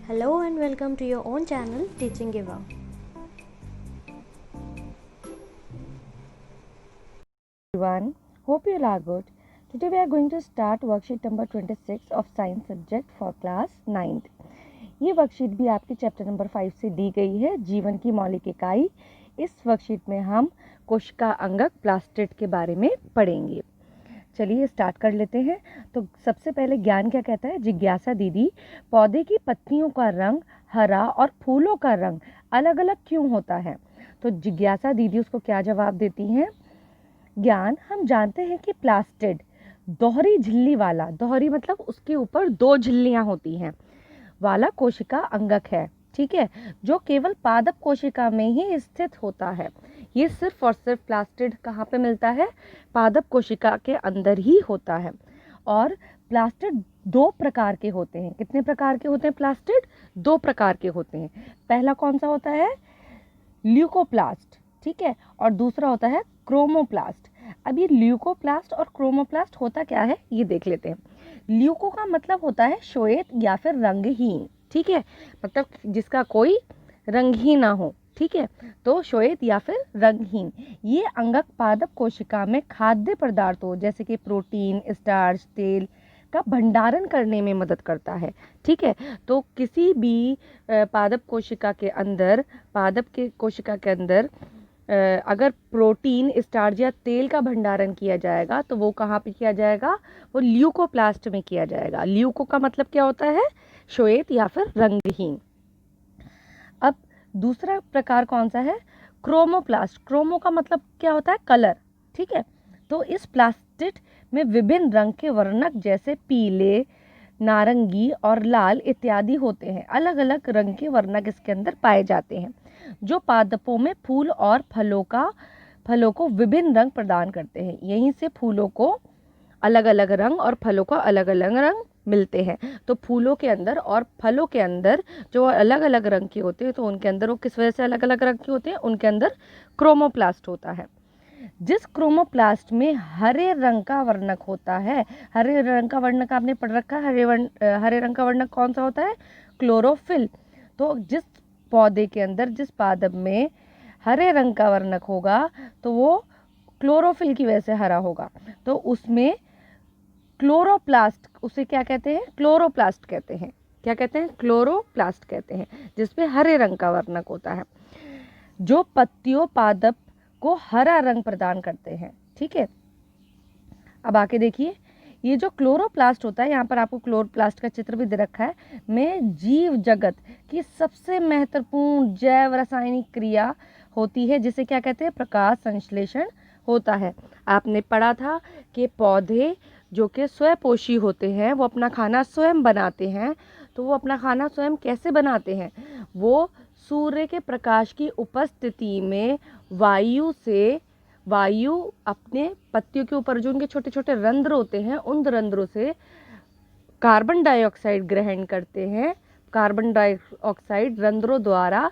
Hello and welcome to your own channel Teaching Eva. Everyone, hope you are good. Today we are going to start worksheet number 26 of science subject for class 9th. ये worksheet भी आपके chapter number 5 से दी गई है, जीवन की मौलिक इकाई। इस वर्कशीट में हम कोशिका अंगक प्लास्टिड के बारे में पढ़ेंगे। चलिए स्टार्ट कर लेते हैं। तो सबसे पहले ज्ञान क्या कहता है? जिज्ञासा दीदी, पौधे की पत्तियों का रंग हरा और फूलों का रंग अलग अलग क्यों होता है? तो जिज्ञासा दीदी उसको क्या जवाब देती हैं? ज्ञान, हम जानते हैं कि प्लास्टिड दोहरी झिल्ली वाला, दोहरी मतलब उसके ऊपर दो झिल्लियां होती हैं, वाला कोशिका अंगक है, ठीक है, जो केवल पादप कोशिका में ही स्थित होता है। ये सिर्फ और सिर्फ प्लास्टिड कहाँ पे मिलता है? पादप कोशिका के अंदर ही होता है। और प्लास्टिड दो प्रकार के होते हैं। कितने प्रकार के होते हैं प्लास्टिड? दो प्रकार के होते हैं। पहला कौन सा होता है? ल्यूकोप्लास्ट, ठीक है, और दूसरा होता है क्रोमोप्लास्ट। अब ये ल्यूकोप्लास्ट और क्रोमोप्लास्ट होता क्या है ये देख लेते हैं। ल्यूको का मतलब होता है श्वेत या फिर रंगहीन, ठीक है, मतलब जिसका कोई रंग ही ना हो, ठीक है, तो श्वेत या फिर रंगहीन। ये अंगक पादप कोशिका में खाद्य पदार्थों जैसे कि प्रोटीन, स्टार्च, तेल का भंडारण करने में मदद करता है, ठीक है। तो किसी भी पादप कोशिका के अंदर, कोशिका के अंदर अगर प्रोटीन, स्टार्च या तेल का भंडारण किया जाएगा तो वो कहाँ पे किया जाएगा? वो ल्यूकोप्लास्ट में किया जाएगा। ल्यूको का मतलब क्या होता है? श्वेत या फिर रंगहीन। अब दूसरा प्रकार कौन सा है? क्रोमोप्लास्ट। क्रोमो का मतलब क्या होता है? कलर, ठीक है। तो इस प्लास्टिड में विभिन्न रंग के वर्णक जैसे पीले, नारंगी और लाल इत्यादि होते हैं। अलग अलग रंग के वर्णक इसके अंदर पाए जाते हैं, जो पादपों में फूल और फलों को विभिन्न रंग प्रदान करते हैं। यहीं से फूलों को अलग अलग रंग और फलों को अलग अलग रंग मिलते हैं। तो फूलों के अंदर और फलों के अंदर जो अलग अलग रंग के होते हैं, तो उनके अंदर वो किस वजह से अलग अलग रंग के होते हैं? उनके अंदर क्रोमोप्लास्ट होता है। जिस क्रोमोप्लास्ट में हरे रंग का वर्णक होता है, हरे रंग का वर्णक आपने पढ़ रखा है, हरे रंग का वर्णक कौन सा होता है? क्लोरोफिल। तो जिस पौधे के अंदर, जिस पादप में हरे रंग का वर्णक होगा तो वो क्लोरोफिल की वजह से हरा होगा। तो उसमें क्लोरोप्लास्ट, उसे क्या कहते हैं? क्लोरोप्लास्ट कहते हैं। क्या कहते हैं? क्लोरोप्लास्ट कहते हैं, जिसपे हरे रंग का वर्णक होता है, जो पत्तियों पादप को हरा रंग प्रदान करते हैं, ठीक है। अब आके देखिए, ये जो क्लोरोप्लास्ट होता है, यहाँ पर आपको क्लोरोप्लास्ट का चित्र भी दे रखा है, में जीव जगत की सबसे महत्वपूर्ण जैव रासायनिक क्रिया होती है, जिसे क्या कहते हैं? प्रकाश संश्लेषण होता है। आपने पढ़ा था कि पौधे जो कि स्वपोषी होते हैं, वो अपना खाना स्वयं बनाते हैं। तो वो अपना खाना स्वयं कैसे बनाते हैं? वो सूर्य के प्रकाश की उपस्थिति में वायु अपने पत्तियों के ऊपर, जो उनके छोटे छोटे रंध्र होते हैं, उन रंध्रों से कार्बन डाइऑक्साइड ग्रहण करते हैं। कार्बन डाइऑक्साइड रंध्रों द्वारा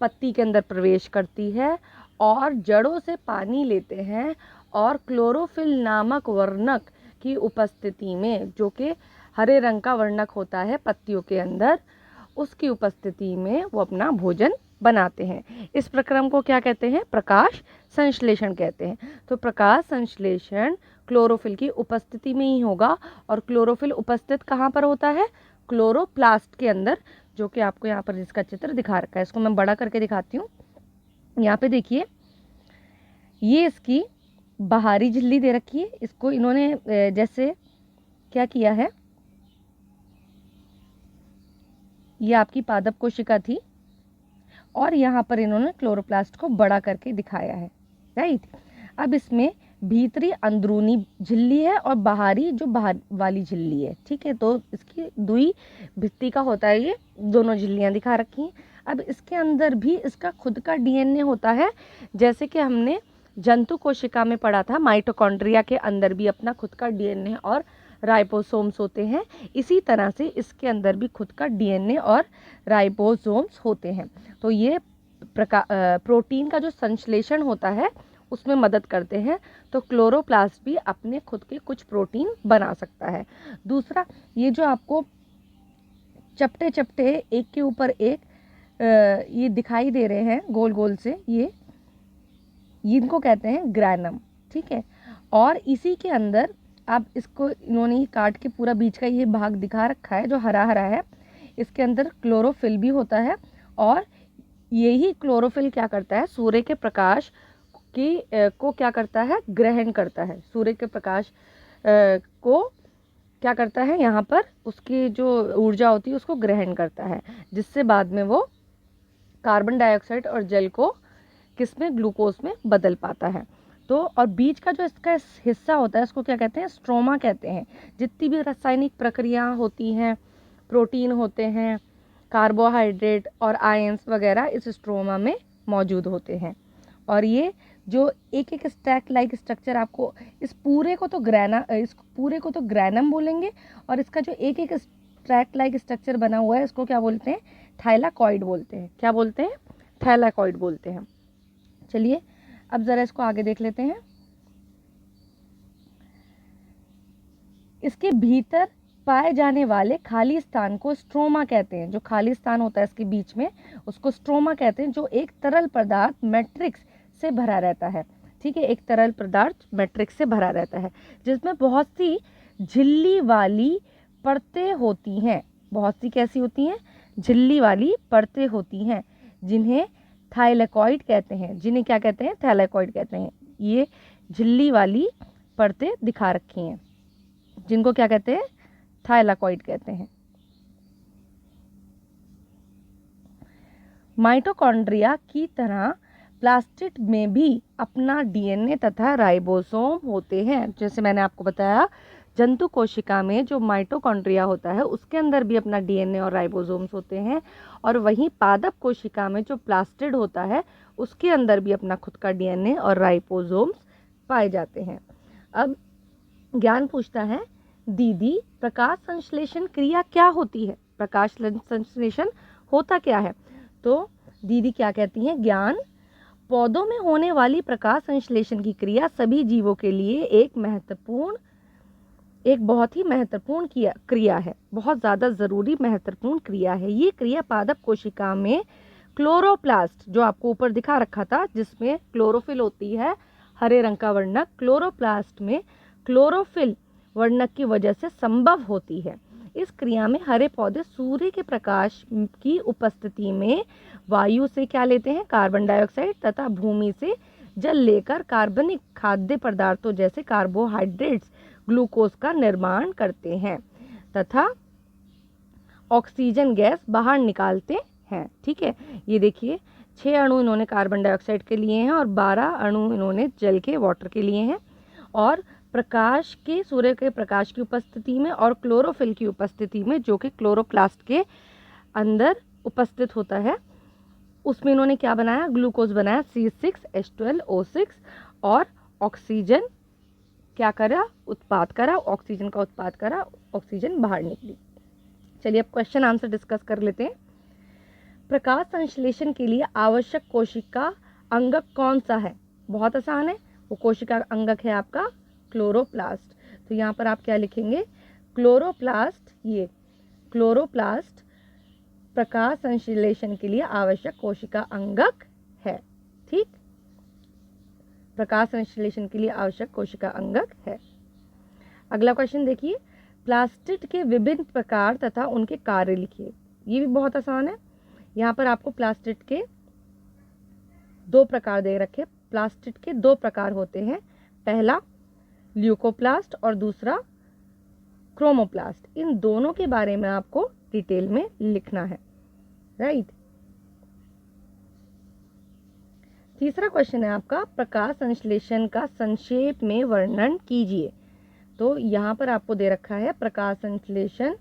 पत्ती के अंदर प्रवेश करती है और जड़ों से पानी लेते हैं, और क्लोरोफिल नामक वर्णक की उपस्थिति में, जो कि हरे रंग का वर्णक होता है पत्तियों के अंदर, उसकी उपस्थिति में वो अपना भोजन बनाते हैं। इस प्रक्रम को क्या कहते हैं? प्रकाश संश्लेषण कहते हैं। तो प्रकाश संश्लेषण क्लोरोफिल की उपस्थिति में ही होगा, और क्लोरोफिल उपस्थित कहाँ पर होता है? क्लोरोप्लास्ट के अंदर, जो कि आपको यहाँ पर जिसका चित्र दिखा रखा है, इसको मैं बड़ा करके दिखाती हूँ। यहाँ पे देखिए, ये इसकी बाहरी झिल्ली दे रखी है। इसको इन्होंने जैसे क्या किया है, ये आपकी पादप कोशिका थी और यहाँ पर इन्होंने क्लोरोप्लास्ट को बड़ा करके दिखाया है, राइट। अब इसमें भीतरी अंदरूनी झिल्ली है और बाहरी जो बाहर वाली झिल्ली है, ठीक है। तो इसकी दुई भित्ति का होता है, ये दोनों झिल्लियाँ दिखा रखी हैं। अब इसके अंदर भी इसका खुद का डीएनए होता है, जैसे कि हमने जंतु कोशिका में पढ़ा था, माइटोकॉन्ड्रिया के अंदर भी अपना खुद का डीएनए और राइबोसोम्स होते हैं। इसी तरह से इसके अंदर भी खुद का डीएनए और राइबोसोम्स होते हैं। तो ये प्रोटीन का जो संश्लेषण होता है उसमें मदद करते हैं। तो क्लोरोप्लास्ट भी अपने खुद के कुछ प्रोटीन बना सकता है। दूसरा, ये जो आपको चपटे चपटे एक के ऊपर एक ये दिखाई दे रहे हैं गोल गोल से, ये इनको कहते हैं ग्रैनम, ठीक है। और इसी के अंदर आप इसको, इन्होंने काट के पूरा बीच का ये भाग दिखा रखा है जो हरा हरा है, इसके अंदर क्लोरोफिल भी होता है। और यही क्लोरोफिल क्या करता है, सूर्य के प्रकाश को क्या करता है, ग्रहण करता है। सूर्य के प्रकाश को क्या करता है, यहाँ पर उसकी जो ऊर्जा होती है उसको ग्रहण करता है, जिससे बाद में वो कार्बन डाइऑक्साइड और जल को किसमें, ग्लूकोज में बदल पाता है। तो और बीच का जो इसका हिस्सा होता है उसको क्या कहते हैं, स्ट्रोमा कहते हैं। जितनी भी रासायनिक प्रक्रिया होती हैं, प्रोटीन होते हैं, कार्बोहाइड्रेट और आयंस वगैरह इस स्ट्रोमा में मौजूद होते हैं। और ये जो एक एक स्टैक लाइक स्ट्रक्चर, आपको इस पूरे को तो ग्रैनम बोलेंगे, और इसका जो एक एक स्टैक लाइक स्ट्रक्चर बना हुआ है इसको क्या बोलते हैं, थाइलाकॉइड बोलते हैं। क्या बोलते हैं, थाइलाकॉइड बोलते हैं। चलिए अब जरा इसको आगे देख लेते हैं। इसके भीतर पाए जाने वाले खाली स्थान को स्ट्रोमा कहते हैं। जो खाली स्थान होता है इसके बीच में उसको स्ट्रोमा कहते हैं, जो एक तरल पदार्थ मैट्रिक्स से भरा रहता है, ठीक है। एक तरल पदार्थ मैट्रिक्स से भरा रहता है जिसमें बहुत सी झिल्ली वाली परतें होती हैं। बहुत सी कैसी होती हैं, झिल्ली वाली परतें होती हैं, जिन्हें थाइलाकॉइड कहते हैं। जिन्हें क्या कहते हैं, थाइलाकॉइड कहते हैं। ये झिल्ली वाली परतें दिखा रखी हैं जिनको क्या कहते हैं, थाइलाकॉइड कहते हैं। माइटोकॉन्ड्रिया की तरह प्लास्टिड में भी अपना डीएनए तथा राइबोसोम होते हैं। जैसे मैंने आपको बताया, जंतु कोशिका में जो माइटोकॉन्ड्रिया होता है उसके अंदर भी अपना डीएनए और राइबोसोम्स होते हैं, और वहीं पादप कोशिका में जो प्लास्टिड होता है उसके अंदर भी अपना खुद का डीएनए और राइबोसोम्स पाए जाते हैं। अब ज्ञान पूछता है, दीदी प्रकाश संश्लेषण क्रिया क्या होती है, प्रकाश संश्लेषण होता क्या है। तो दीदी क्या कहती हैं, ज्ञान, पौधों में होने वाली प्रकाश संश्लेषण की क्रिया सभी जीवों के लिए एक बहुत ही महत्वपूर्ण क्रिया है, बहुत ज़्यादा ज़रूरी महत्वपूर्ण क्रिया है। ये क्रिया पादप कोशिका में क्लोरोप्लास्ट, जो आपको ऊपर दिखा रखा था जिसमें क्लोरोफिल होती है, हरे रंग का वर्णक, क्लोरोप्लास्ट में क्लोरोफिल वर्णक की वजह से संभव होती है। इस क्रिया में हरे पौधे सूर्य के प्रकाश की उपस्थिति में वायु से क्या लेते हैं, कार्बन डाइऑक्साइड, तथा भूमि से जल लेकर कार्बनिक खाद्य पदार्थों जैसे कार्बोहाइड्रेट्स, ग्लूकोज का निर्माण करते हैं तथा ऑक्सीजन गैस बाहर निकालते हैं, ठीक है। ये देखिए 6 अणु इन्होंने कार्बन डाइऑक्साइड के लिए हैं और 12 अणु इन्होंने जल के, वाटर के लिए हैं। और प्रकाश के, सूर्य के प्रकाश की उपस्थिति में और क्लोरोफिल की उपस्थिति में, जो कि क्लोरोप्लास्ट के अंदर उपस्थित होता है, उसमें इन्होंने क्या बनाया, ग्लूकोज बनाया, C6H12O6, और ऑक्सीजन क्या करा, उत्पाद करा, ऑक्सीजन का उत्पाद करा, ऑक्सीजन बाहर निकली। चलिए अब क्वेश्चन आंसर डिस्कस कर लेते हैं। प्रकाश संश्लेषण के लिए आवश्यक कोशिका अंगक कौन सा है, बहुत आसान है, वो कोशिका अंगक है आपका क्लोरोप्लास्ट। तो यहाँ पर आप क्या लिखेंगे, क्लोरोप्लास्ट, ये क्लोरोप्लास्ट प्रकाश संश्लेषण के लिए आवश्यक कोशिका अंगक है, ठीक। प्रकाश संश्लेषण के लिए आवश्यक कोशिका अंगक है। अगला क्वेश्चन देखिए, प्लास्टिड के विभिन्न प्रकार तथा उनके कार्य लिखिए। ये भी बहुत आसान है। यहाँ पर आपको प्लास्टिड के 2 प्रकार दे रखे। प्लास्टिड के 2 प्रकार होते हैं, पहला ल्यूकोप्लास्ट और दूसरा क्रोमोप्लास्ट। इन दोनों के बारे में आपको डिटेल में लिखना है, राइट। तीसरा क्वेश्चन है आपका, प्रकाश संश्लेषण का संक्षेप में वर्णन कीजिए। तो यहाँ पर आपको दे रखा है, प्रकाश संश्लेषण,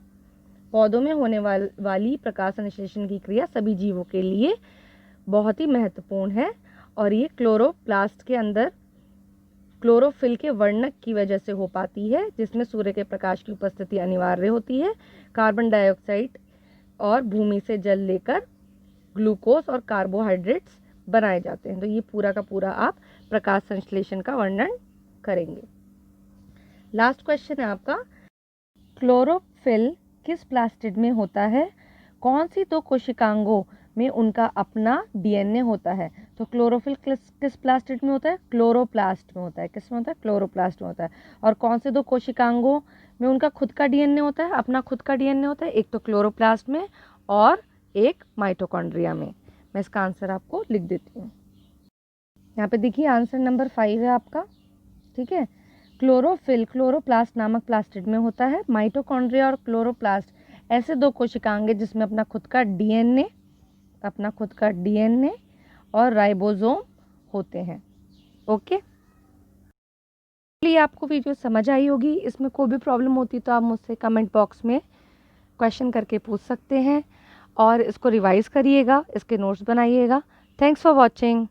पौधों में होने वाली प्रकाश संश्लेषण की क्रिया सभी जीवों के लिए बहुत ही महत्वपूर्ण है, और ये क्लोरोप्लास्ट के अंदर क्लोरोफिल के वर्णक की वजह से हो पाती है, जिसमें सूर्य के प्रकाश की उपस्थिति अनिवार्य होती है। कार्बन डाइऑक्साइड और भूमि से जल लेकर ग्लूकोज और कार्बोहाइड्रेट्स बनाए जाते हैं। तो ये पूरा का पूरा आप प्रकाश संश्लेषण का वर्णन करेंगे। लास्ट क्वेश्चन है आपका, क्लोरोफिल किस प्लास्टिड में होता है, कौन सी दो कोशिकांगों में उनका अपना डीएनए होता है? तो क्लोरोफिल किस प्लास्टिड में होता है? क्लोरोप्लास्ट में होता है। किस में होता है? क्लोरोप्लास्ट में होता है। और कौन से दो कोशिकांगों में उनका खुद का डीएनए होता है, अपना खुद का डीएनए होता है? एक तो क्लोरोप्लास्ट में और एक माइटोकॉन्ड्रिया में। मैं इसका आंसर आपको लिख देती हूँ। यहाँ पे देखिए आंसर नंबर 5 है आपका, ठीक है। क्लोरोफिल क्लोरोप्लास्ट नामक प्लास्टिड में होता है। माइटोकॉन्ड्रिया और क्लोरोप्लास्ट ऐसे दो कोशिकांग हैं जिसमें अपना खुद का डीएनए और राइबोसोम होते हैं। ओके, आपको वीडियो समझ आई होगी। इसमें कोई भी प्रॉब्लम होती तो आप मुझसे कमेंट बॉक्स में क्वेश्चन करके पूछ सकते हैं और इसको रिवाइज करिएगा, इसके नोट्स बनाइएगा। Thanks for watching.